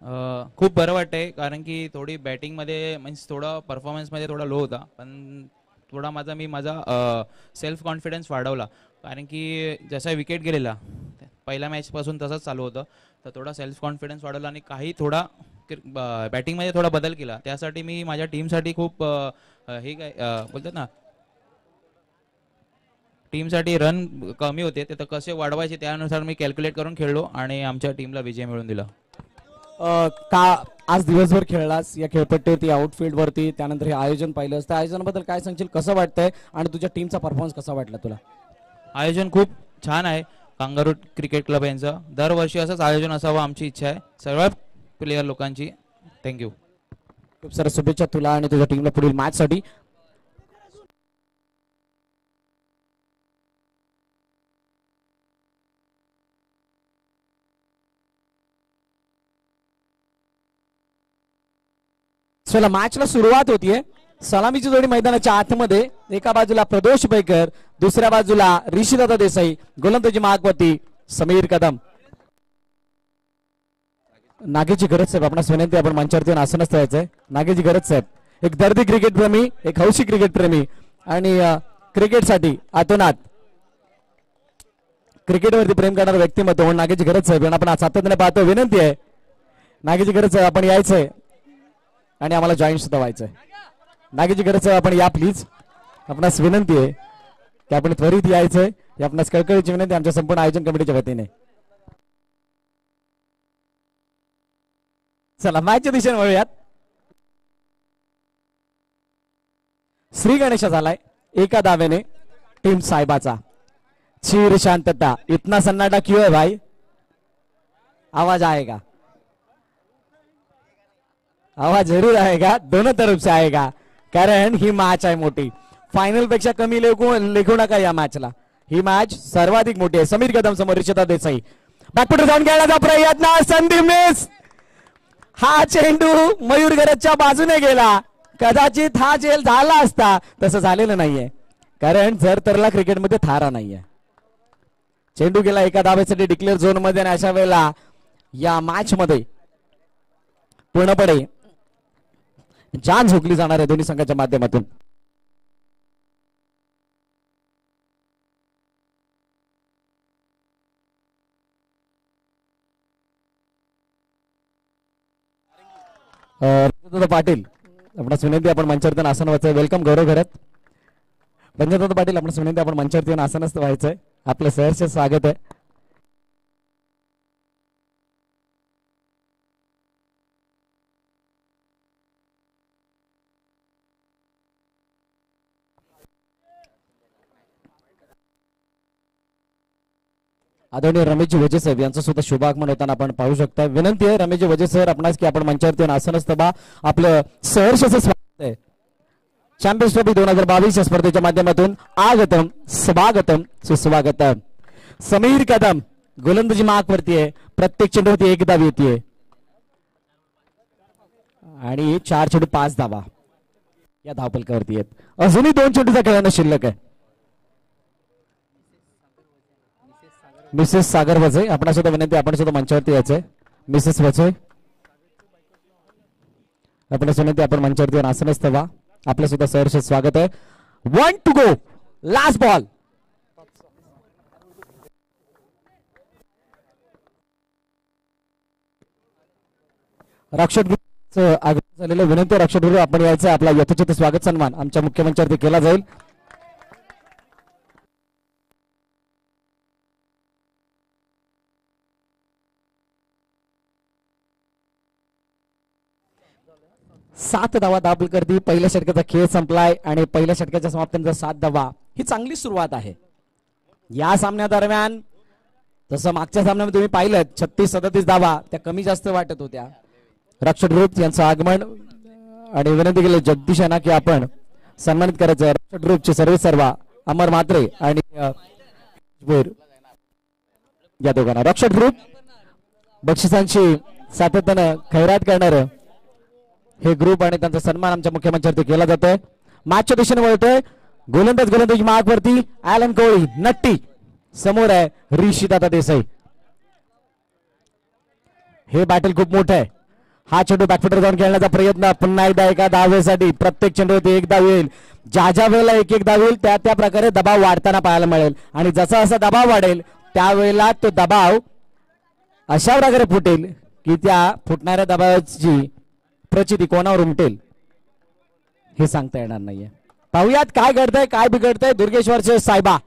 खूप बरं वाटतंय कारण की थोडी बॅटिंगमध्ये मीन्स थोडा परफॉर्मन्समध्ये थोडा लो होता, पण थोडा माझा सेल्फ कॉन्फिडन्स वाढवला. कारण की जसा विकेट गेलेला पहिल्या मॅचपासून तसंच चालू होतं, तर थोडा सेल्फ कॉन्फिडन्स वाढवला आणि काही थोडा बॅटिंगमध्ये थोडा बदल केला. त्यासाठी मी माझ्या टीमसाठी खूप हे काय बोलतात ना, टीमसाठी रन कमी होते ते तर कसे वाढवायचे त्यानुसार मी कॅल्क्युलेट करून खेळलो आणि आमच्या टीमला विजय मिळवून दिला. का आज दिवसभर खेळलास या खेळपट्टीवरती, आउटफील्ड वरती, त्यानंतर हे आयोजन पाहिलंस, त्या आयोजनाबद्दल काय सांगशील, कसं वाटतंय आणि तुझ्या टीमचा परफॉर्मन्स कसा वाटला तुला? आयोजन खूप छान आहे कांगारू क्रिकेट क्लब यांचं. दरवर्षी असंच आयोजन असावं आमची इच्छा आहे सर्व प्लेयर लोकांची. थँक्यू. खूप साऱ्या शुभेच्छा तुला आणि तुझ्या टीमला पुढील मॅचसाठी. चला मॅचला सुरुवात होतीये. सलामीची जोडी मैदानाच्या आतमध्ये, एका बाजूला प्रदोष बैकर, दुसऱ्या बाजूला ऋषीदादा देसाई, गोलंदाजी मागवती समीर कदम. नागेची गरज साहेब आपणास विनंती, आपण मंचावरती आसनस्थ व्हायचंय. नागेची गरज साहेब, एक दर्दी क्रिकेट प्रेमी, एक हौशी क्रिकेट प्रेमी आणि क्रिकेटसाठी आतोनात क्रिकेटवरती प्रेम करणारा व्यक्तिमत्व म्हणून नागेची गरज साहेब आपण सातत्याने पाहतो. विनंती आहे नागेची गरज साहेब आपण यायचंय आणि आम्हाला जॉईन सुद्धा व्हायचंय. नागेची गरज आहे आपण या प्लीज. आपणास विनंती आहे की आपण त्वरित यायचंय. आपणास कळकळीची विनंती आमच्या संपूर्ण आयोजन कमिटीच्या वतीने. चला मॅचच्या दिशेने वळूयात. श्री गणेश झालाय एका दाव्याने टीम साहेबाचा. चीर शांतता, इतना सन्नाटा क्यों है भाई? आवाज आएगा, आवाज जरूर आएगा, दोनों तरफ से आएगा, कारण ही मॅच आहे मोठी. फायनल पेक्षा कमी लेखू नका या मॅचला. ही मॅच सर्वाधिक मोठी आहे. समीर कदम समोर ऋषिता देसाई, बॅकफुट जाऊन खेळण्याचा प्रयत्न, संधी मिस. हा चेंडू मयूर गरजच्या बाजूने गेला. कदाचित हा झेल झाला असता, तसं झालेलं नाहीये कारण जर तरला क्रिकेटमध्ये थारा नाहीये. चेंडू गेला एका धावेसाठी डिक्लेअर झोन मध्ये आणि अशा वेळेला या मॅच मध्ये पूर्णपणे जान झोकली जाणार आहे दोन्ही संघाच्या माध्यमातून. पाटील आपणास विनंती, आपण मंचावरती आसन व्हायचंय. वेलकम गौरव घरात. पंजाब पाटील आपणास विनंती, आपण मंचावरती आसनस्थ व्हायचंय. आपलं सहर्ष स्वागत आहे. आदरणीय रमेशजी वजे साहेब यांचं सुद्धा शुभागमन होताना आपण पाहू शकता. विनंती आहे रमेशजी वजे सर आपणास की आपण मंचावरती आसनस्थ बा. आपलं सहर्ष स्वागत आहे. चॅम्पियन्स ट्रॉफी 2022 या स्पर्धेच्या माध्यमातून आगतम स्वागतम सुस्वागतम. समीर कदम गोलंदाजी मार्कवरती आहे. प्रत्येक चेंडूवरती एक धाव येते आणि 4 चेंडू 5 धावा या धावफलकावरती आहेत. अजूनही 2 चेंडूचा खेळणं शिल्लक आहे. मिसेस सागर वजे आपण सुद्धा विनंती, आपण सुद्धा मंचावरती यायचंय. मिसेस वजे आपण विनंती, आपण मंचावरती आसनस्थ व्हा. आपलं सुद्धा सहर्ष स्वागत आहे. 1 to go, लास्ट बॉल. रक्षक आग्रह झालेलं विनंती, रक्षक आपण यायचं. आपला यथोचित स्वागत सन्मान आमच्या मुख्य मंचावरती केला जाईल. सात धावा दाबल करती. पहिल्या षटकाचा खेळ संपलाय आणि पहिल्या षटकाच्या समाप्तीनंतर 7 धावा ही चांगली सुरुवात आहे या सामन्यादरम्यान. तसं मागच्या सामन्यामध्ये तुम्ही पाहिलं 36-37 धावा त्या कमी जास्त वाटत होत्या. रक्षक ग्रुप यांचं आगमन आणि विनंती केली जगदीश यांना की आपण सन्मानित करायचं. रक्षक ग्रुपचे सर्वेसर्वा अमर म्हात्रे आणि या दोघांना. रक्षक ग्रुप बक्षिसांची सातत्यानं खैरात करणार हे ग्रुप आणि त्यांचा सन्मान आमच्या मुख्यमंत्र्यांवरती केला जातोय. मॅचच्या दिशेने वळतोय. गोलंदाजी मार्कवरती ॲलन कोहली नट्टी, समोर आहे ऋषीदादा देसाई. हे बॅटल खूप मोठं आहे. हा चेंडू बॅकफुटर जाऊन खेळण्याचा प्रयत्न पुन्हा एकदा एका धावेसाठी प्रत्येक चेंडूवरती एक धाव येईल. ज्या ज्या वेळेला एक एक धाव येईल त्या त्या प्रकारे दबाव वाढताना पाहायला मिळेल आणि जसा जसा दबाव वाढेल त्यावेळेला तो दबाव अशा प्रकारे फुटेल की त्या फुटणाऱ्या दबावाची प्रचिती कोणावर उमटेल हे सांगता येणार नाहीये. पाहूयात काय घडतंय काय बिघडतंय. दुर्गेश्वरचे सायबा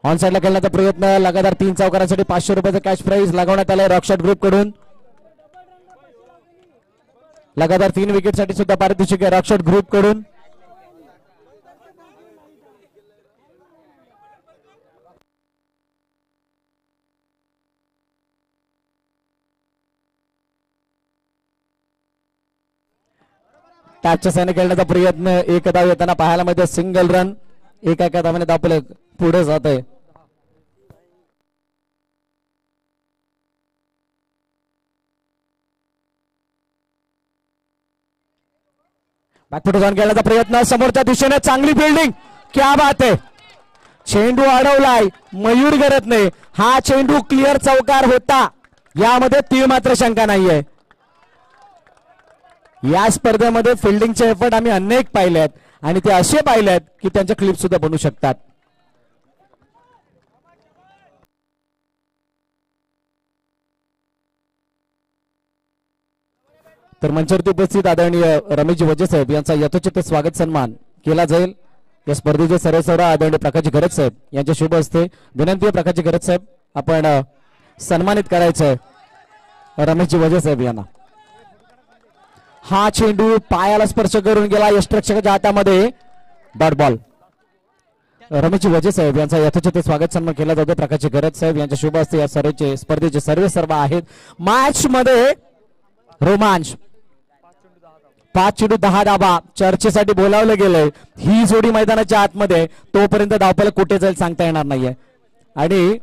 ऑन साइडला खेळण्याचा प्रयत्न. लगातार 3 चौकारांसाठी 500 रुपयाचा कॅश प्राइज लागवण्यात आलाय रॉकशॉट ग्रुप कडून. लगातार 3 विकेट साठी सुद्धा पारितोषिक आहे रॉकशॉट ग्रुप कडून. टॅचच्या साईने खेळण्याचा प्रयत्न. एक धाव येताना पाहायला मिळते. Single run. एका धावाने धावले पुढे जात आहे. बॅकफुट जाऊन खेळण्याचा प्रयत्न. समोरच्या दिशेने चांगली फिल्डिंग. क्या बात आहे. चेंडू अडवलाय. मयूर करत नाही. हा चेंडू क्लिअर चौकार होता यामध्ये तीळ मात्र शंका नाहीये. या स्पर्धेमध्ये फिल्डिंगचे एफर्ट आम्ही अनेक पाहिले आहेत आणि ते असे पाहिले आहेत की त्यांच्या क्लिप सुद्धा बनू शकतात. तर मंचावरती उपस्थित आदरणीय रमेशजी वजे साहेब यांचा यथोचित स्वागत सन्मान केला जाईल. या स्पर्धेचे सर्वेसर्वा आदरणीय प्रकाशजी गरज साहेब यांच्या शुभ हस्ते विनंती आहे. प्रकाशजी गरज साहेब आपण सन्मानित करायचंय रमेशजी वजे साहेब यांना. हा चेंडू पायाला स्पर्श करून गेला यष्टरक्षकाच्या हातामध्ये. Dot ball. रमेशजी वजे साहेब यांचा यथोचित स्वागत सन्मान केला जातो. प्रकाशजी गरज साहेब यांच्या शुभ हस्ते या सर्वेचे स्पर्धेचे सर्वेसर्वा आहेत. मॅच मध्ये रोमांच. 5 चेंडू 10 धावा चर्चेसाठी बोलावलं गेलंय. ही जोडी मैदानाच्या आतमध्ये तोपर्यंत धावफलक कुठे जाईल सांगता येणार नाहीये. आणि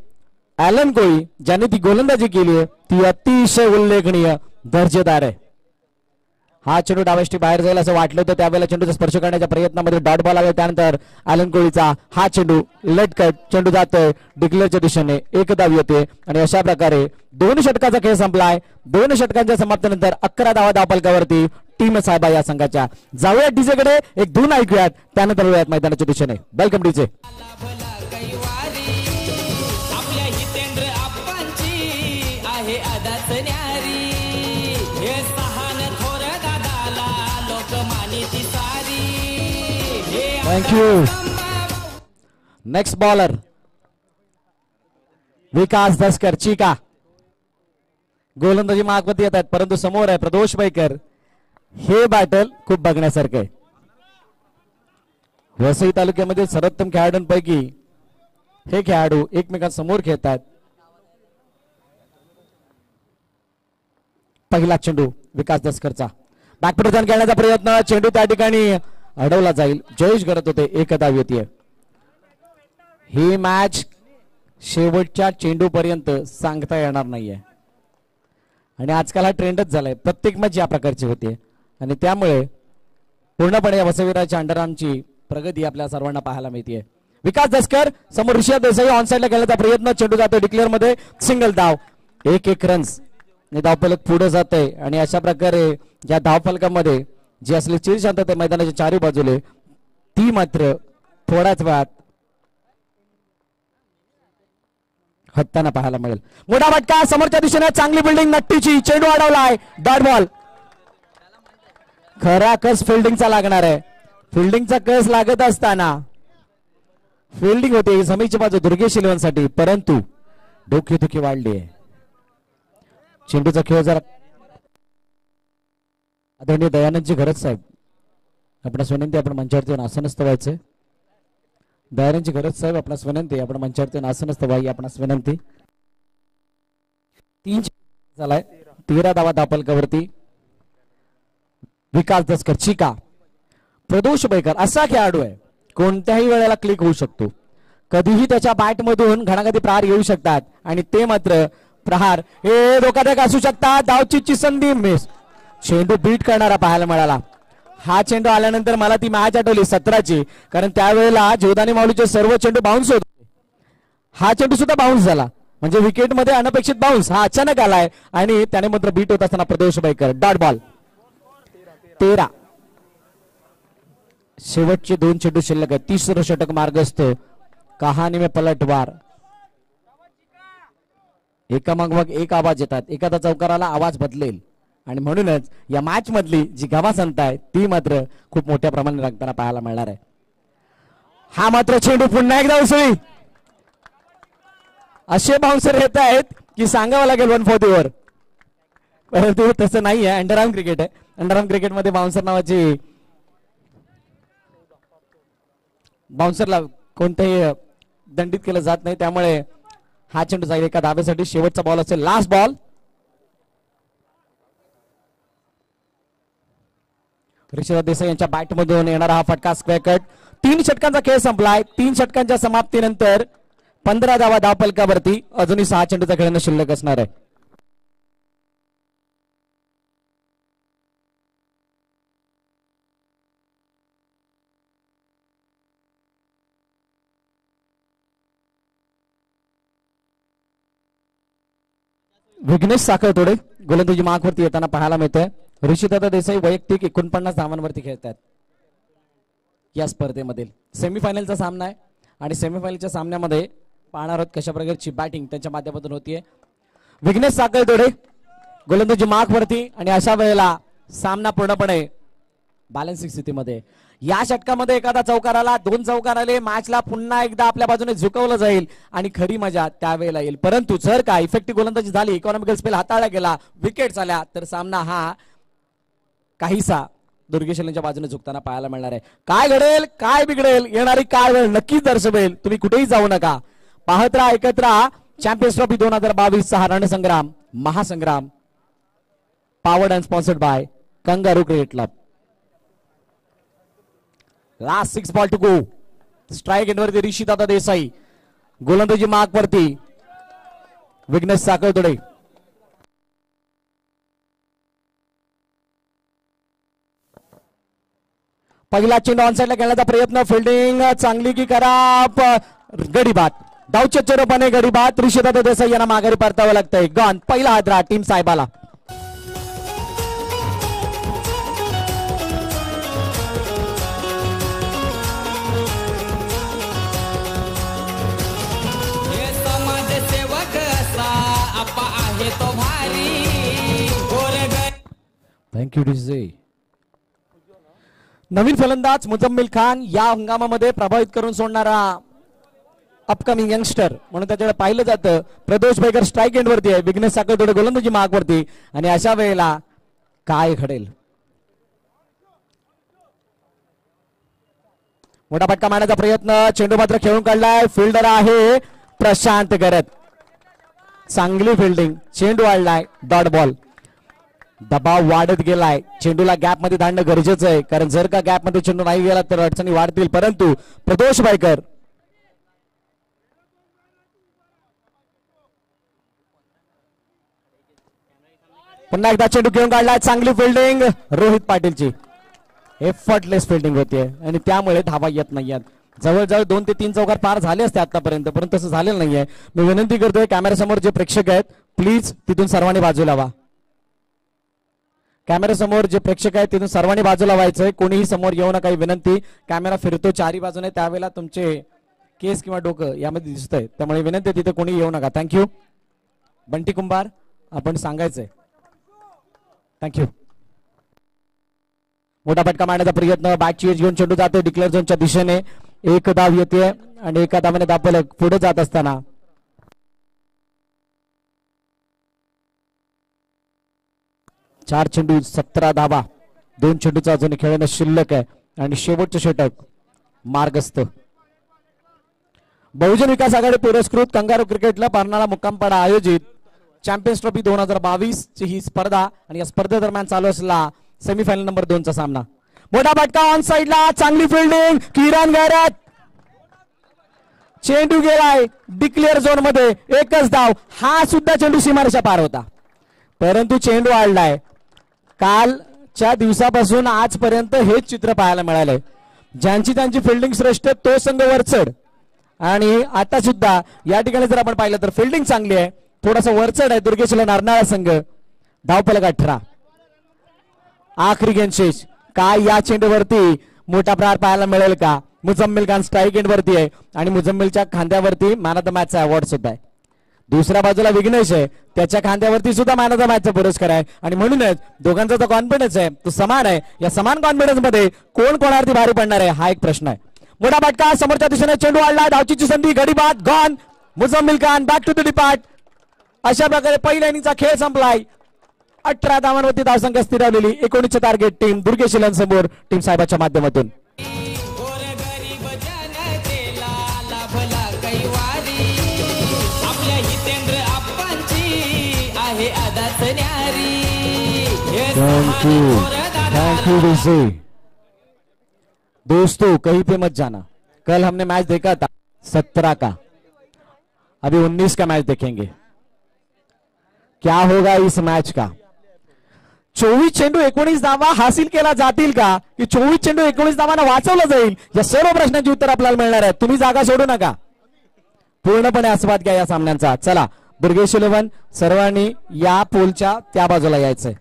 ॲलन कोळी ज्याने ती गोलंदाजी केली आहे ती अतिशय उल्लेखनीय दर्जेदार आहे. हा चेंडू डावेष्टी बाहेर जाईल असं वाटलं होतं त्यावेळेला चेंडूचा स्पर्श करण्याच्या प्रयत्नामध्ये डॉट बॉल आला. त्यानंतर ॲलन कोळीचा हा चेंडू लेट कट. चेंडू जातोय डिक्लेअरच्या दिशेने. एक धाव येते आणि अशा प्रकारे 2 षटकाचा खेळ संपलाय. 2 षटकांच्या समाप्तीनंतर 11 धावा धावफलकावरती टीम साहेबा या संघाच्या. जाऊयात डीजेकडे. एक धून ऐकूयात त्यानंतर वळूयात मैदानाच्या दिशेने. Welcome DJ. Thank you. Next bowler Vikas Daskar चिका. गोलंदाजी मागवती येत आहेत परंतु समोर आहे प्रदोष बैकर. हे बॅटल खूप बघण्यासारखं आहे. वसई तालुक्यामध्ये सर्वोत्तम खेळाडूंपैकी हे खेळाडू एकमेकांसमोर खेळतात. पहिला चेंडू विकास दसकरचा. बॅकफुट जाऊन खेळण्याचा प्रयत्न. चेंडू त्या ठिकाणी अडवला जाईल. जयेश करत होते. एक धाव येते. ही मॅच शेवटच्या चेंडू पर्यंत सांगता येणार नाहीये आणि आजकाल हा ट्रेंडच झालाय. प्रत्येक मॅच या प्रकारची होते आणि त्यामुळे पूर्णपणे या वसईवीराच्या अंडरआर्मची प्रगती आपल्या सर्वांना पाहायला मिळते. विकास दसकर समोर ऋषभ देसाई ऑन साइडला खेळण्याचा प्रयत्न. चेंडू जातो डिक्लेअर मध्ये. सिंगल धाव. 1-1 रन्स. धावफलक पुढे जात आहे आणि अशा प्रकारे या धावफलकामध्ये जी असली चिर शांतता मैदानाच्या चारी बाजूले ती मात्र थोड्याच वेळात हटताना पाहायला मिळेल. मोठा फटका समोरच्या दिशेने. चांगली बिल्डिंग नट्टीची. चेंडू अडवलाय. Dot ball. खरा कस फिल्डिंगचा लागणार आहे. फिल्डिंगचा कस लागत असताना फिल्डिंग होते समीची बाजू दुर्गेश इलेव्हनसाठी परंतु डोकेदुखी वाढली आहे. चेंडूचा खेळ जरा आदरणीय दयानंदजी गरज साहेब आपणास विनंती आपण मंचावरती येऊन आसनस्थ व्हायचे. दयानंदजी गरज साहेब आपणास विनंती आपण मंचावरती येऊन आसनस्थ व्हावी आपणास विनंती. 3 झालाय. 13 धावा धावफलकावरती. विकास दसकर चिका. प्रदोष बैकर असा खेळाडू आहे कोणत्याही वेळेला क्लिक होऊ शकतो. कधीही त्याच्या बॅट मधून घणाघाती प्रहार येऊ शकतात आणि ते मात्र प्रहार हे धोकादायक असू शकतात. धावचीची संधी मिस. चेंडू बीट करणारा पाहायला मिळाला. हा चेंडू आल्यानंतर मला ती मॅच आठवली 17ची कारण त्यावेळेला जीवदानी माऊलीचे सर्व चेंडू बाउन्स होते. हा चेंडू सुद्धा बाउन्स झाला म्हणजे विकेटमध्ये अनपेक्षित बाउन्स हा अचानक आलाय आणि त्याने मात्र बीट होत असताना प्रदोष बाईकर डॉट बॉल 13. शेवटचे 2 चेंडू शिल्लक आहे. 30रं षटक मार्गस्थ. कहाणी में पलटवार. एकामागोमाग एक आवाज येतात. एखादा चौकाराला आवाज बदलेल आणि म्हणूनच या मॅच मधली जी घमासंत आहे ती मात्र खूप मोठ्या प्रमाणात रंगताना पाहायला मिळणार आहे. हा मात्र चेंडू पुन्हा एकदा उसळी. असे बाउन्सर येत आहेत की सांगावं लागेल 1 फॉर द ओव्हर. परंतु तसं नाही आहे. अंडरआर्म क्रिकेट आहे. अंडरआर्म क्रिकेटमध्ये बाउन्सर नावाची बाउन्सरला कोणतेही दंडित केलं जात नाही. त्यामुळे हा चेंडू जाईल एका धाब्यासाठी. शेवटचा बॉल असेल लास्ट बॉल. ऋषभ देसाई यांच्या बॅटमधून येणारा हा फटका स्क्वेअर कट. 3 षटकांचा खेळ संपलाय. 3 षटकांच्या समाप्तीनंतर 15 धावा धावफलकावरती. अजूनही 6 चेंडूचा खेळणं शिल्लक असणार आहे. विघ्नेश साखळतोडे गोलंदाजी मार्कवरती येताना पाहायला मिळतंय. ऋषिदादा देसाई वैयक्तिक 49 धावांवरती खेळतात या स्पर्धेमधील. सेमीफायनलचा सामना आहे आणि सेमीफायनलच्या सामन्यामध्ये पाहणार आहोत कशा प्रकारची बॅटिंग त्यांच्या माध्यमातून होतीये. विघ्नेश साखळतोडे गोलंदाजी मार्कवरती आणि अशा वेळेला सामना पूर्णपणे बॅलन्सिंग स्थितीमध्ये. या षटकामध्ये एखादा चौकार आला, 2 चौकार आले, मॅचला पुन्हा एकदा आपल्या बाजूने झुकवलं जाईल आणि खरी मजा त्यावेळेला येईल. परंतु जर का इफेक्टिव्ह गोलंदाजी झाली, इकॉनॉमिकल स्पेल हाताळला गेला, विकेट्स आल्या, तर सामना हा काहीसा दुर्गेशलच्या बाजूने झुकताना पाहायला मिळणार आहे. काय घडेल, काय बिघडेल, येणारी काय वेळ नक्कीच दर्शवेल. तुम्ही कुठेही जाऊ नका. पाहत राहा, ऐकत राहा. चॅम्पियन्स ट्रॉफी 2022 हा रणसंग्राम महासंग्राम powered and sponsored by kangaroo cricket club. Last 6 ball to go. Strike एंडवरती ऋषिदादा देसाई. गोलंदाजी मार्कवरती विघ्नेश साखळतोडे. पहिला चेंडू ऑनसाइडला खेळण्याचा प्रयत्न. फिल्डिंग चांगली की खराब. गडीबात. धावच्या रूपाने गडीबात. ऋषिदादा देसाई यांना माघारी परतावं लागतंय. गॉन. पहिला हादरा टीम साहेबाला. Thank you DJ. नवीन फलंदाज मुजम्मिल खान या हंगामामध्ये प्रभावित करून सोडणारा अपकमिंग यंगस्टर म्हणून त्याच्याकडे पाहिलं जातं. प्रदोष बाईकर स्ट्राइक एंडवरती आहे. विघ्नेश साखळतोडे गोलंदाजी मार्कवरती आणि अशा वेळेला काय घडेल. मोठा फटका मारण्याचा प्रयत्न. चेंडू मात्र खेळून काढलाय. फिल्डर आहे प्रशांत गरत. चांगली फिल्डिंग. चेंडू वाढलाय. Dot ball. दबाव वाढत गेलाय. चेंडूला गॅप मध्ये धाडणं गरजेचं आहे, कारण जर का गॅप मध्ये चेंडू नाही गेला तर अडचणी वाढतील. परंतु प्रदोष बाईकर पुन्हा एकदा चेंडू घेऊन काढलाय. चांगली फिल्डिंग रोहित पाटीलची. एफर्टलेस फिल्डिंग होतीये आणि त्यामुळे धावा येत नाहीयेत. जवळजवळ 2 ते 3 चौकार पार झाले असते आतापर्यंत, परंतु तसं झालेलं नाहीये. मी विनंती करतोय कॅमेऱ्यासमोर जे प्रेक्षक आहेत प्लीज तिथून सर्वांनी बाजूला व्हा. कॅमेऱ्यासमोर जे प्रेक्षक आहेत तिथून सर्वांनी बाजूला व्हायचंय. कोणीही समोर येऊ नका ही विनंती. कॅमेरा फिरतो चारी बाजूने, त्यावेळेला तुमचे केस किंवा डोकं यामध्ये दिसतंय, त्यामुळे विनंती तिथे कोणी येऊ नका. थँक्यू. बंटी कुंभार आपण सांगायचंय. थँक्यू. मोठा फटका मारण्याचा प्रयत्न. बॅटची एज घेऊन चेंडू जातो डिक्लेअर झोनच्या दिशेने. 1 धाव येते आणि एका धावाने धावफलक पुढे जात असताना 4 चेंडू 17 धावा. 2 चेंडूचा अजून खेळणं शिल्लक आहे आणि शेवटचे षटक मार्गस्थ. बहुजन विकास आघाडी पुरस्कृत कंगारू क्रिकेट क्लब पारनाला मुक्कामपाडा आयोजित चॅम्पियन्स ट्रॉफी 2022 ची ही स्पर्धा आणि या स्पर्धेदरम्यान चालू असलेला सेमीफायनल नंबर 2 चा सामना. मोठा फटका ऑन साइडला. चांगली फिल्डिंग. किरण गैरत. चेंडू गेलाय डिक्लेअर झोन मध्ये. 1च धाव. हा सुद्धा चेंडू सीमारेषा पार होता, परंतु चेंडू आडलाय. कालच्या दिवसापासून आजपर्यंत हेच चित्र पाहायला मिळालंय. ज्यांची त्यांची फिल्डिंग श्रेष्ठ तो संघ वरचढ आणि आता सुद्धा या ठिकाणी जर आपण पाहिलं तर फिल्डिंग चांगली आहे, थोडासा वरचढ आहे दुर्गेशला नारनाळा संघ. धावफलक 18. आखरी गेंदशेष. काय या चेंडूवरती मोठा प्रहार पाहायला मिळेल का? मुझम्मिल खान स्ट्राईक एंड वरती आहे आणि मुझम्मिलच्या खांद्यावरती मॅन ऑफ द मॅचचा अवॉर्ड सुद्धा आहे. दुसऱ्या बाजूला विघ्नेश आहे, त्याच्या खांद्यावरती सुद्धा मॅन ऑफ द मॅचचा पुरस्कार आहे. आणि म्हणूनच दोघांचा जो कॉन्फिडन्स आहे तो समान आहे. या समान कॉन्फिडन्स मध्ये कोण कोणावरती भारी पडणार आहे हा एक प्रश्न आहे. मोठा फटका समोरच्या दिशेने चेंडू आला, धावचीची संधी, गडी बाद, gone. Muzammil Khan back to the depart. अशा प्रकारे पहिल्या इनिंगचा खेळ संपलाय. 18 धावांवरती धावसंख्या स्थिरावलेली. 19चे टार्गेट टीम दुर्गेशिलांसमोर टीम साहेबाच्या माध्यमातून. Thank you DC. दोस्तों कहीं पे मत जाना, कल हमने मैच देखा था 17 का, अभी 19 का मैच देखेंगे. क्या होगा इस मैच का? 24 चेंडू 19 धावा हासिल केला जातील का, की 24 चेंडू 19 धावांना वाचवलं जाईल? या सर्व प्रश्नांची उत्तर आपल्याला मिळणार आहेत. तुम्ही जागा सोडू नका, पूर्णपणे आस्वाद घ्या या सामन्यांचा. चला दुर्गेश 11 सर्वांनी या पोलच्या त्या बाजूला यायचंय.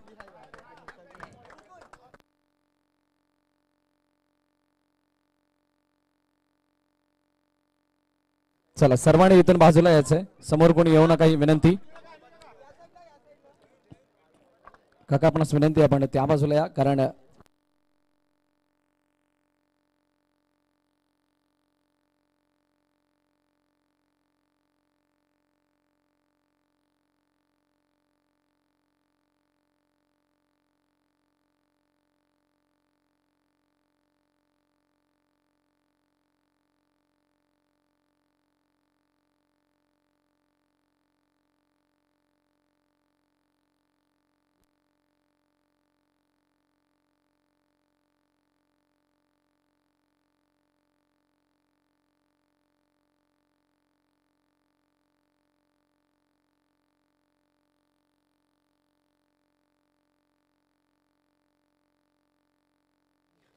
चला सर्वांनी इथून बाजूला यायचंय, समोर कोणी येऊ नका ही विनंती. काका आपणास विनंती, आपण त्या बाजूला या, कारण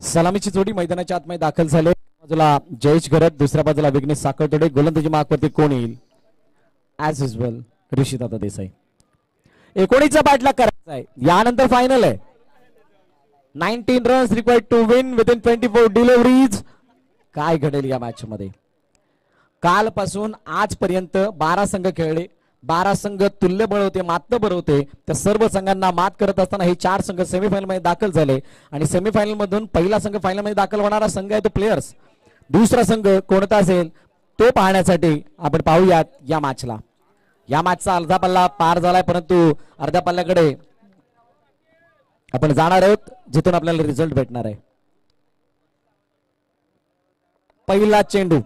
सलामीची जोडी मैदानाच्या आतमध्ये दाखल झाले. बाजूला जयेश घरत, दुसऱ्या बाजूला विघ्नेश साखरतोडे. गोलंदाजी मार्कवरती कोण येईल? ॲज युजल ऋषिदादा देसाई. 19चा पाठलाग करायचा आहे, यानंतर फायनल आहे. 19 runs required to win within 24 deliveries. काय घडेल या मॅच मध्ये? कालपासून आजपर्यंत 12 संघ खेळले, 12 संघ तुल्यबळ होते, मातबर होते. त्या सर्व संघांना मात करत असताना हे 4 संघ सेमीफायनल मध्ये दाखल झाले. आणि सेमीफायनल मधून पहिला संघ फायनल मध्ये दाखल होणारा संघ आहे तो प्लेयर्स. दुसरा संघ कोणता असेल तो पाहण्यासाठी आपण पाहूयात या मॅचला. या मॅचचा अर्धा पल्ला पार झालाय, परंतु अर्ध्या पल्ल्याकडे आपण जाणार आहोत जिथून आपल्याला रिझल्ट भेटणार आहे. पहिला चेंडू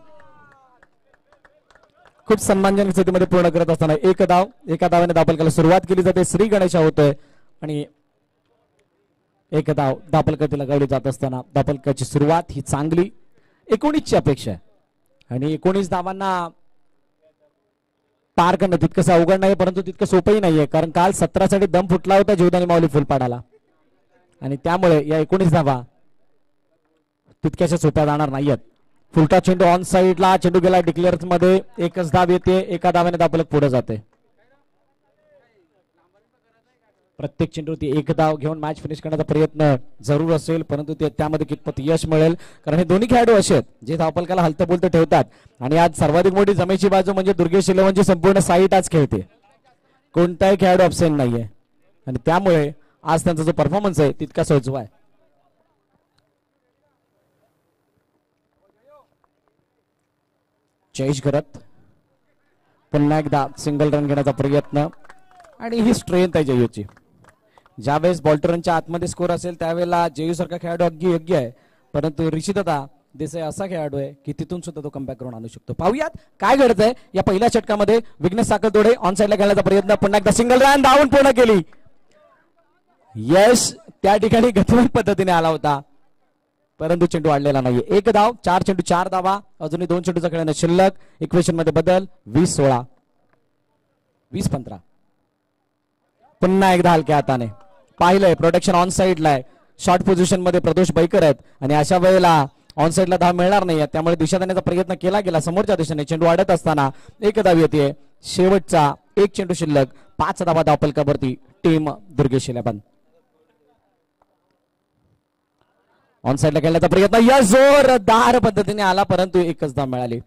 खूप सन्मानजनक स्थितीमध्ये पूर्ण करत असताना एक धाव, एका धावाने धावफलकाला सुरुवात केली जाते. श्री गणेशा होतोय आणि एक धाव धावफलकाची लगावली जात असताना धावफलकाची सुरुवात ही चांगली. 19ची अपेक्षा आहे आणि 19 धावांना पार करणं तितकंसं अवघड नाही, परंतु तितकं सोपंही नाहीये. कारण काल 17 साठी दम फुटला होता जीवदानी माऊली फुलपाडाला, आणि त्यामुळे या 19 धावा तितक्याशा सोप्या जाणार नाहीयेत. फुलटा चेंडू ऑन साइडला, चेंडू गेला डिक्लेअर्स मध्ये. एकच धाव येते, एका धावाने धावफलक पुढे जाते. प्रत्येक चेंडूवरती एक धाव घेऊन मॅच फिनिश करण्याचा प्रयत्न जरूर असेल, परंतु त्यामध्ये कितपत यश मिळेल? कारण हे दोन्ही खेळाडू असे आहेत जे धावफलकाला हलतं बोलतं ठेवतात. आणि आज सर्वाधिक मोठी जमेची बाजू म्हणजे दुर्गेश 11ची संपूर्ण साईट आज खेळते, कोणताही खेळाडू अबसेंट नाहीये. आणि त्यामुळे आज त्यांचा जो परफॉर्मन्स आहे तितका सोजवा आहे. जयेश घरत पुन्हा एकदा सिंगल रन घेण्याचा प्रयत्न, आणि ही स्ट्रेंथ आहे जयूची. ज्यावेळेस बॉल्टरांच्या आतमध्ये स्कोर असेल त्यावेळेला जयू सारखा खेळाडू अगदी योग्य आहे, परंतु ऋषिदादा देसाई असा खेळाडू आहे की तिथून सुद्धा तो कमबॅक करून आणू शकतो. पाहूयात काय घडतंय या पहिल्या षटकामध्ये. विघ्नेश साखरतोडे ऑन साइडला खेळण्याचा प्रयत्न, पुन्हा एकदा सिंगल रन धावून पूर्ण केली. यश त्या ठिकाणी गतिमान पद्धतीने आला होता, परंतु चेंडू आडलेला नाहीये. एक धाव, 4 चेंडू 4 धावा, अजूनही 2 चेंडूचा खेळणं शिल्लक. इक्वेशन मध्ये बदल. 20-16, 20-15. पुन्हा एकदा हलक्या हाताने पाहिलंय. प्रोटेक्शन ऑन साइडला आहे, शॉर्ट पोझिशन मध्ये प्रदोष बैकर आहेत, आणि अशा वेळेला ऑन साईडला धाव मिळणार नाही, त्यामुळे दिशा देण्याचा प्रयत्न केला गेला समोरच्या दिशेने. चेंडू वाढत असताना एक धाव येते. शेवटचा एक चेंडू शिल्लक. 5 धावा धावफलकावरती टीम दुर्गेश इलेव्हन. ऑन साईडला खेळण्याचा प्रयत्न या जोरदार पद्धतीने आला, परंतु एकच धाव मिळाली.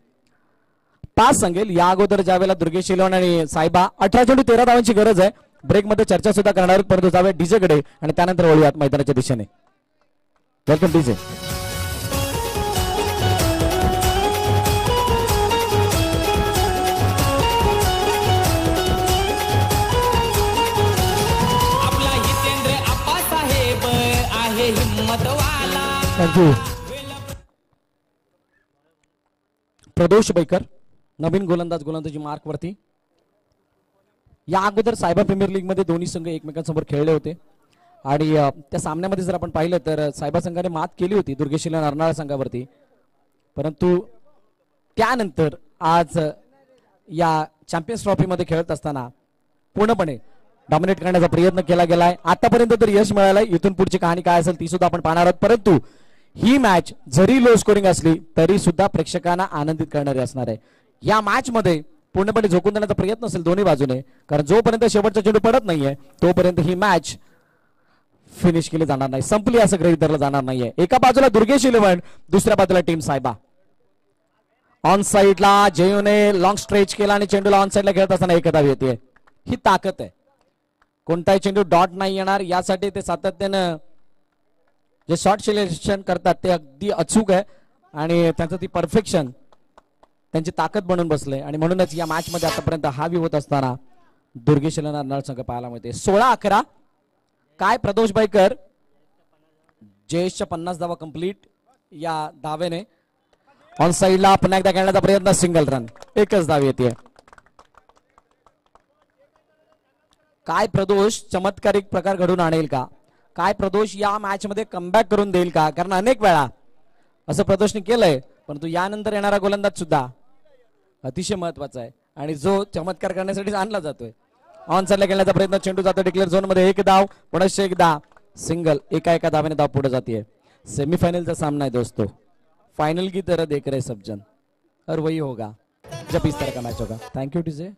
5 सांगेल या अगोदर ज्यावेळेला दुर्गेश इलेव्हन आणि सायबा 18 चेंडू 13 धावांची गरज आहे. ब्रेकमध्ये चर्चा सुद्धा करणार आहोत, परंतु जाऊया डीजे कडे आणि त्यानंतर वळूयात मैदानाच्या दिशेने. Welcome DJ. थँक्यू. प्रदोष बैकर नवीन गोलंदाजी मार्क वरती. या अगोदर सायबा प्रीमियर लीग मध्ये दोन्ही संघ एकमेकांसमोर खेळले होते आणि त्या सामन्यामध्ये जर आपण पाहिलं तर सायबा संघाने मात केली होती दुर्गेश इलेव्हन अर्नाळा संघावरती, परंतु त्यानंतर आज या चॅम्पियन्स ट्रॉफी मध्ये खेळत असताना पूर्णपणे डॉमिनेट करण्याचा प्रयत्न केला गेलाय. आतापर्यंत तर यश मिळालंय. इथून पुढची कहाणी काय असेल ती सुद्धा आपण पाहणार आहोत, परंतु ही मॅच जरी लो स्कोरिंग असली तरी सुद्धा प्रेक्षकांना आनंदित करणारी असणार आहे. या मॅच मध्ये पूर्णपणे झोकून देण्याचा प्रयत्न असेल दोन्ही बाजूने, कारण जोपर्यंत शेवटचा चेंडू पडत नाहीये तोपर्यंत ही मॅच फिनिश केली जाणार नाही, संपली असं गृहीत धरलं जाणार नाहीये. एका बाजूला दुर्गेश इलेव्हन, दुसऱ्या बाजूला टीम सायबा. ऑन साईडला जेयूने लॉंग स्ट्रेच केला आणि चेंडूला ऑन साईडला खेळत असताना एक धाव येते. ही ताकद आहे. कोणताही चेंडू डॉट नाही येणार यासाठी ते सातत्यानं जे शॉर्ट सिलेक्शन करतात ते अगदी अचूक आहे आणि त्यांचं ती परफेक्शन त्यांची ताकद बनून बसले आणि म्हणूनच या मॅच मध्ये आतापर्यंत हावी होत असताना दुर्गेश इलेव्हन नळ संघ पाहायला मिळते. 16-11. काय प्रदोष बाईकर जयेशच्या 50 धावा कंप्लीट या धावेने. ऑन साईडला पुन्हा एकदा खेळण्याचा प्रयत्न, सिंगल रन, एकच धाव येते. काय प्रदोष चमत्कारिक प्रकार घडून आणेल का? काय प्रदोष या मॅच मध्ये कमबॅक करून देईल का? कारण अनेक वेळा असं प्रदोषने केलंय, परंतु यानंतर येणारा गोलंदाज सुद्धा अतिशय महत्वाचा आहे आणि जो चमत्कार करण्यासाठी आणला जातोय. ऑन साईडला खेळण्याचा प्रयत्न, चेंडू जातो डिक्लेअर झोन मध्ये. एक धाव, पुनश्च एकदा सिंगल. एका धावेने धाव पुढे जाते. सेमीफाइनलचा सामना आहे दोस्तों. फाइनल की तरह देख रहे सब जन और वही होगा जब इस तरह का मैच होगा. Thank you TJ.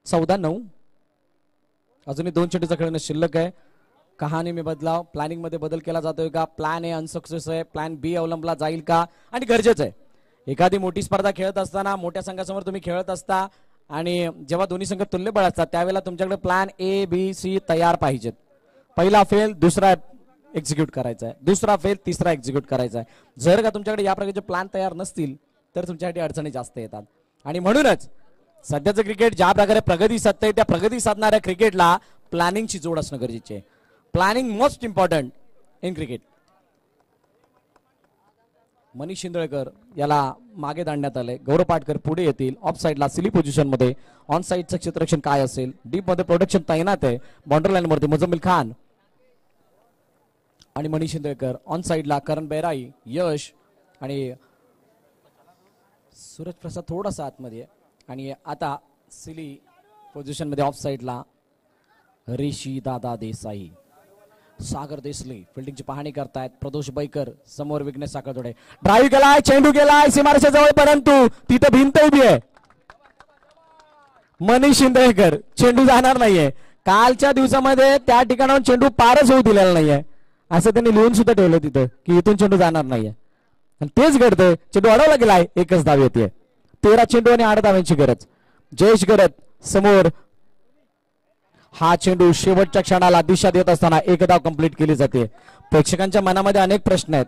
14-9. अजूनही 2 चेंडूचा खेळणं शिल्लक आहे. कहाणी में बदलाव, प्लॅनिंग मध्ये बदल केला जातोय का? प्लॅन ए अनसक्सेस आहे, प्लॅन बी अवलंबला जाईल का? आणि गरजेचं आहे एखादी मोठी स्पर्धा खेळत असताना मोठ्या संघासमोर तुम्ही खेळत असता आणि जेव्हा दोन्ही संघ तुल्यबळ असतात त्यावेळेला तुमच्याकडे प्लॅन ए बी सी तयार पाहिजेत. पहिला फेल दुसरा एक्झिक्यूट करायचा आहे, दुसरा फेल तिसरा एक्झिक्यूट करायचा आहे. जर का तुमच्याकडे या प्रकारचे प्लॅन तयार नसतील तर तुमच्यासाठी अडचणी जास्त येतात आणि म्हणूनच सध्याचं क्रिकेट ज्या प्रकारे प्रगती साधतंय त्या प्रगती साधणाऱ्या क्रिकेटला प्लॅनिंगची जोड असणं गरजेचे आहे. Planning most important in cricket. Manish Shindalkar याला मागे दांडण्यात आले. गौरव पाटकर पुढे येतील. ऑफ साईडला सिली पोझिशन मध्ये. ऑन साईडचं क्षेत्ररक्षण काय असेल? डीप मध्ये प्रोटेक्शन तैनात आहे. बाउंड्री लाईन वरती मुजम्मिल खान आणि मनीष शिंदळकर. ऑन साईडला करण बेराई, यश आणि सूरज प्रसाद थोडासा आतमध्ये आणि आता सिली पोझिशन मध्ये ऑफ साईडला ऋषी दादा देसाई. सागर देसले फिल्डिंगची पाहणी करतायत. प्रदोष बैकर समोर, विघ्नेश साखरतोडे. ड्राईव्ह केलाय, चेंडू गेलाय सीमारेषा जवळ, परंतु तिथं भिंत उभी आहे. मनीष शिंदेकर, चेंडू जाणार नाहीये. कालच्या दिवसामध्ये त्या ठिकाणाहून चेंडू पारच होऊ दिलेला नाहीये असं त्यांनी लिहून सुद्धा ठेवलं तिथं की इथून चेंडू जाणार नाहीये आणि तेच घडतंय. चेंडू अडवला गेलाय, एकच धाव येते. 13 चेंडू आणि 8 धावांची गरज. जयेश गरत समोर. हा चेंडू शेवटच्या क्षणाला दिशा देत असताना एक धाव कंप्लीट केली जाते. प्रेक्षकांच्या मनामध्ये अनेक प्रश्न आहेत.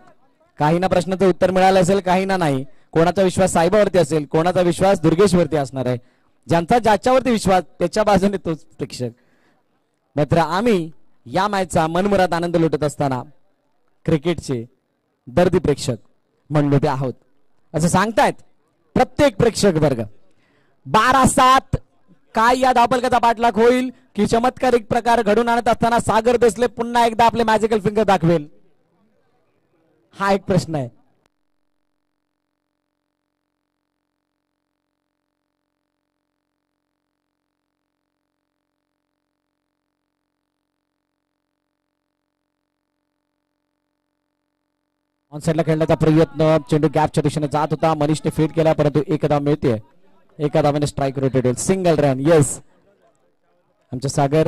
काही ना प्रश्नाचं उत्तर मिळालं असेल, काही ना नाही. कोणाचा विश्वास साहेबावरती असेल, कोणाचा विश्वास दुर्गेशवरती असणार आहे. ज्यांचा ज्याच्यावरती विश्वास त्याच्या बाजूने तोच प्रेक्षक. मात्र आम्ही या मॅचचा मनमुराद आनंद लुटत असताना क्रिकेटचे दर्दी प्रेक्षक म्हणलो ते आहोत असं सांगतायत प्रत्येक प्रेक्षक वर्ग. 12-7. काय या धावफलकाचा पाठलाग होईल की चमत्कारिक प्रकार घडून आणत असताना सागर देसले पुन्हा एकदा आपले मॅजिकल फिंगर दाखवेल? हा एक प्रश्न आहे. ऑन साईडला खेळण्याचा प्रयत्न, चेंडू गॅपच्या दिशेने जात होता, मनीषने फीड केला परंतु एक धाव मिळते. एका धावाने strike rotated, single run. Yes, आमचे सागर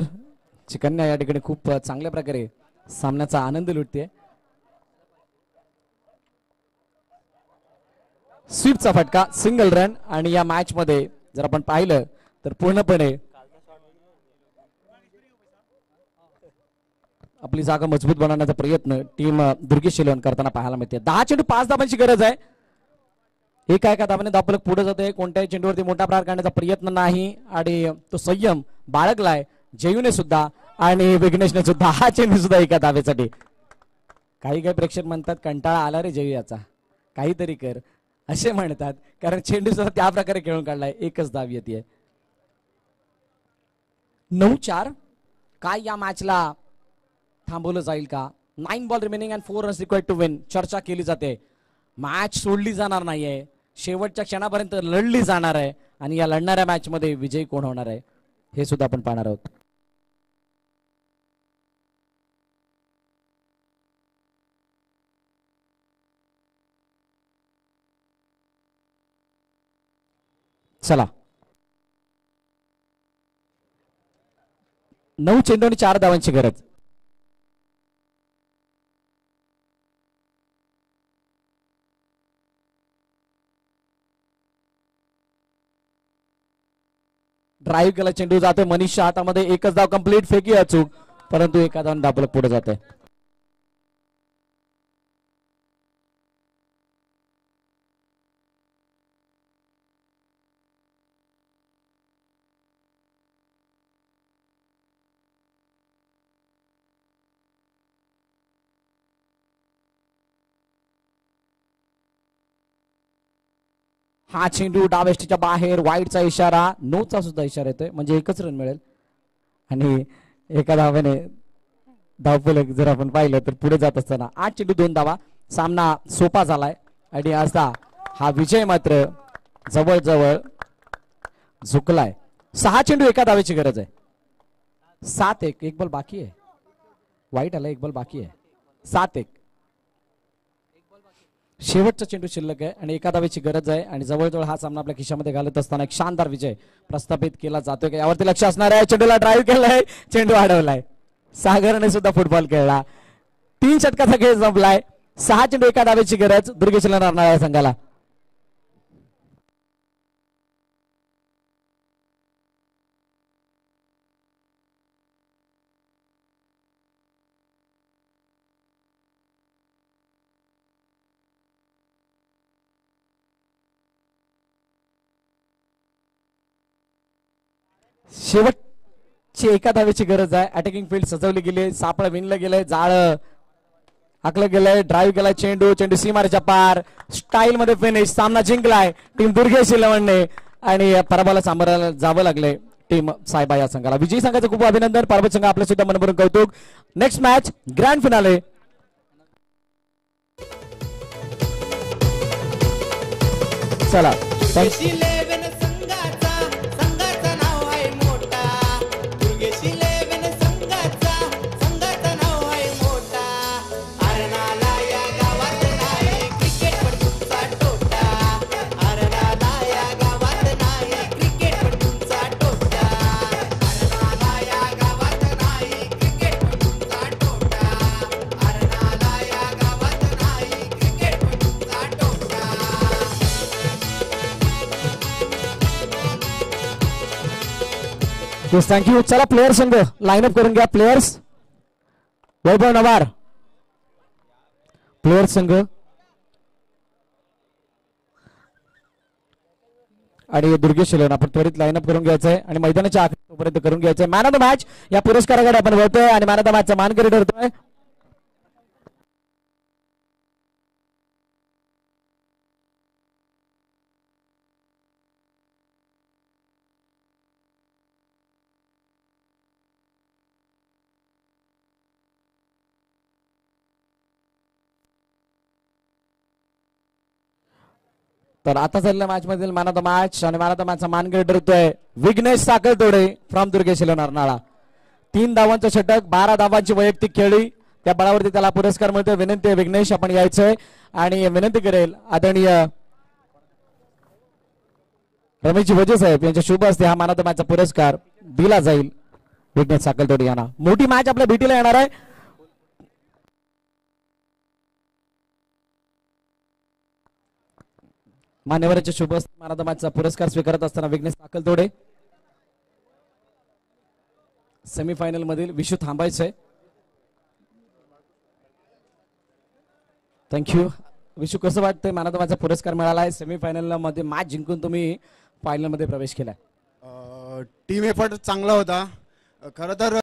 ची कन्या या ठिकाणी खूप चांगल्या प्रकारे सामन्याचा आनंद लुटते. स्वीपचा फटका, सिंगल रन. आणि या मॅच मध्ये जर आपण पाहिलं तर पूर्णपणे आपली जागा मजबूत बनवण्याचा प्रयत्न टीम दुर्गेश शिलवण करताना पाहायला मिळते. 10 चेंडू 5 धावांची गरज आहे. एका धावाने धावफलक पुढे जाते. कोणत्याही चेंडूवरती मोठा प्रहार करण्याचा प्रयत्न नाही आणि तो संयम बाळगलाय जयूने सुद्धा आणि विघ्नेशने सुद्धा. हा चेंडू सुद्धा एका धावेसाठी. काही प्रेक्षक म्हणतात कंटाळा आला रे जयू याचा, काहीतरी कर असे म्हणतात, कारण चेंडू सुद्धा त्या प्रकारे खेळून काढलाय. एकच धाव येते. 9-4. काय या मॅचला थांबवलं जाईल का? 9 ball remaining and 4 runs required to win. चर्चा केली जाते, मॅच सोडली जाणार नाहीये, शेवटच्या क्षणापर्यंत लढली जाणार आहे आणि या लढणाऱ्या मॅच मध्ये विजयी कोण होणार आहे हे सुद्धा आपण पाहणार आहोत. चला, 9 चेंडू आणि 4 धावांची गरज. ड्राईव्ह केला, चेंडू जातोय मनीषच्या हातामध्ये. एकच धाव कंप्लीट, फेकी अचूक, परंतु एका धावाने धावफलक पुढे जाते. हा चेंडू डावेस्टीच्या बाहेर, वाईडचा इशारा, नोचा सुद्धा इशारा येतोय, म्हणजे एकच रन मिळेल. आणि एका धावेने धावफलक जर आपण पाहिलं तर पुढे जात असताना 8 चेंडू 2 धावा. सामना सोपा झालाय आणि आता हा विजय मात्र जवळजवळ झुकलाय. 6 चेंडू एका धावेची गरज आहे. 7-1. एक बॉल बाकी आहे. वाईट आला, एक बॉल बाकी आहे. 7-1. शेवटचा चेंडू शिल्लक आहे आणि एका धावेची गरज आहे आणि जवळजवळ हा सामना आपल्या खिशामध्ये घालत असताना एक शानदार विजय प्रस्थापित केला जातोय का यावरती लक्ष असणार आहे. चेंडूला ड्राईव्ह केलाय, चेंडू अडवलाय. सागरने सुद्धा फुटबॉल खेळला. 3 षटकाचा खेळ संपलाय. 6 चेंडू एका धावेची गरज दुर्गेश नारनाळा संघाला. शेवटची एका धावेची गरज आहे. अटॅकिंग फील्ड सजवली गेली, सापळ विणलं गेलंय, जाळ आखलं गेलंय, ड्राईव्ह केलाय, चेंडू सीमारेच्या पार, स्टाईल मध्ये फिनिश. सामना जिंकलाय टीम दुर्गेश इलेव्हनने आणि पराभवाला सामोरं जावं लागले टीम सायबा या संघाला. विजयी संघाचं खूप अभिनंदन. पराभूत संघ आपल्या सुद्धा मनभरून कौतुक. Next match grand finale. चला, थँक्यू. चला प्लेयर्स संघ लाईनअप करून घ्या. प्लेयर्स वैभव नवार, प्लेयर्स संघ आणि दुर्गेश शिलन आपण त्वरित लाईनअप करून घ्यायचंय आणि मैदानाच्या आखरीपर्यंत करून घ्यायचंय. मॅन ऑफ द मॅच या पुरस्काराकडे आपण वळतोय आणि मॅन ऑफ द मॅचचा मानकरी ठरतोय तर आता झालेल्या मॅच मधील मॅन ऑफ द मॅच आणि मॅन ऑफ द मॅचचा मानकरी ठरतोय विघ्नेश साखरतोडे फ्रॉम दुर्गेश नारनाळा. 3 धावांचं षटक, 12 धावांची वैयक्तिक खेळी, त्या बळावरती त्याला पुरस्कार मिळतोय. विनंती आहे विघ्नेश आपण यायचंय आणि विनंती करेल आदरणीय रमेशजी वजे साहेब यांच्या शुभ हस्ते हा मानाचा मॅचचा पुरस्कार दिला जाईल विघ्नेश साकलतोडे यांना. मोठी मॅच आपल्या भेटीला येणार आहे. मान्यवरांच्या शुभ हस्ते मानाचा मॅचचा पुरस्कार स्वीकारत असताना विघ्नेश साकलतोडे. सेमीफायनल मधील विशू थांबायचंय. थँक्यू. विशू कसं वाटतंय मानाचा मॅचचा पुरस्कार मिळाला आहे. सेमीफायनल मध्ये मॅच जिंकून तुम्ही फायनल मध्ये प्रवेश केलाय. टीम एफर्ट चांगला होता खरं तर.